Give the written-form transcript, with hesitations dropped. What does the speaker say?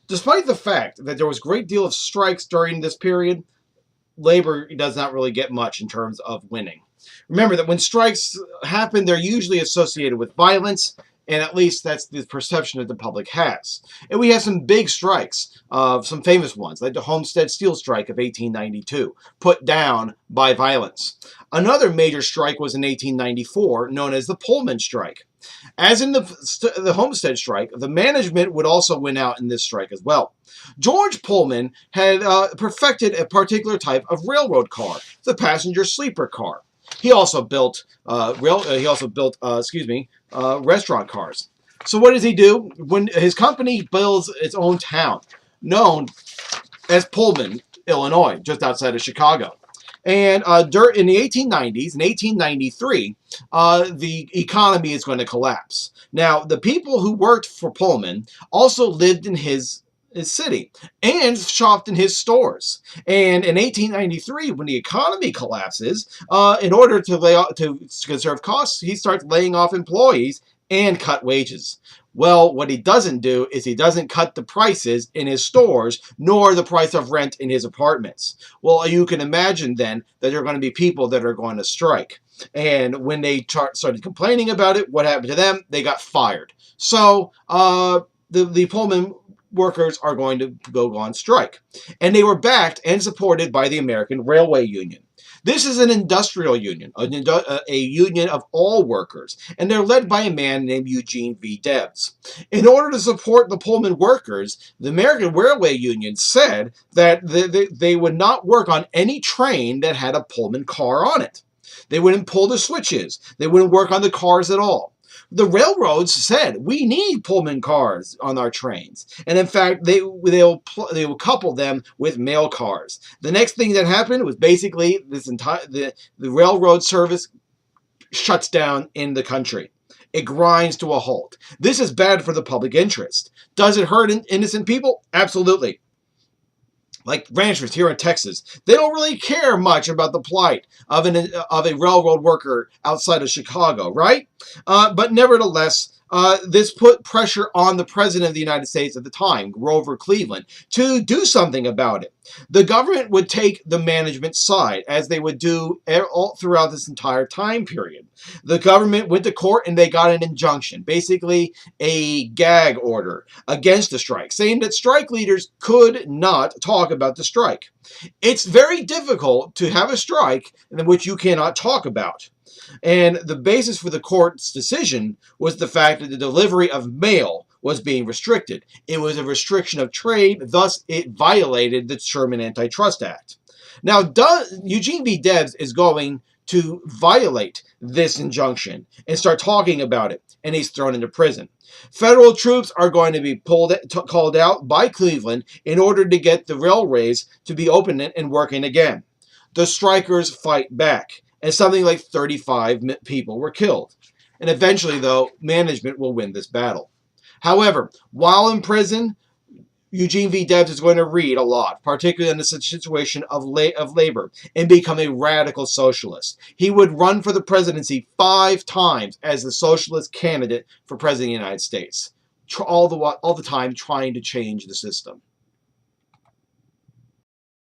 Despite the fact that there was a great deal of strikes during this period, labor does not really get much in terms of winning. Remember that when strikes happen, they're usually associated with violence, and at least that's the perception that the public has. And we have some big strikes, some famous ones, like the Homestead Steel Strike of 1892, put down by violence. Another major strike was in 1894, known as the Pullman Strike. As in the Homestead Strike, the management would also win out in this strike as well. George Pullman had perfected a particular type of railroad car, the passenger sleeper car. He also built restaurant cars. So what does he do? When his company builds its own town, known as Pullman, Illinois, just outside of Chicago. And in the 1890s, in 1893, the economy is going to collapse. Now, the people who worked for Pullman also lived in his city and shopped in his stores. And in 1893, when the economy collapses, in order to conserve costs, he starts laying off employees and cut wages. Well, what he doesn't do is he doesn't cut the prices in his stores, nor the price of rent in his apartments. Well, you can imagine then that there are going to be people that are going to strike. And when they started complaining about it, what happened to them? They got fired. So the Pullman workers are going to go on strike. And they were backed and supported by the American Railway Union. This is an industrial union, a union of all workers, and they're led by a man named Eugene V. Debs. In order to support the Pullman workers, the American Railway Union said that they would not work on any train that had a Pullman car on it. They wouldn't pull the switches. They wouldn't work on the cars at all. The railroads said, we need Pullman cars on our trains. And in fact, they will couple them with mail cars. The next thing that happened was basically the railroad service shuts down in the country. It grinds to a halt. This is bad for the public interest. Does it hurt innocent people? Absolutely. Like ranchers here in Texas, they don't really care much about the plight of a railroad worker outside of Chicago, right? But nevertheless, this put pressure on the president of the United States at the time, Grover Cleveland, to do something about it. The government would take the management side, as they would do all throughout this entire time period. The government went to court and they got an injunction, basically a gag order against the strike, saying that strike leaders could not talk about the strike. It's very difficult to have a strike in which you cannot talk about. And the basis for the court's decision was the fact that the delivery of mail was being restricted. It was a restriction of trade, thus it violated the Sherman Antitrust Act. Now, Eugene V. Debs is going to violate this injunction and start talking about it, and he's thrown into prison. Federal troops are going to be called out by Cleveland in order to get the railways to be open and working again. The strikers fight back, and something like 35 people were killed. And eventually, though, management will win this battle. However, while in prison, Eugene V. Debs is going to read a lot, particularly in the situation of labor, and become a radical socialist. He would run for the presidency 5 times as the socialist candidate for president of the United States, all the time trying to change the system.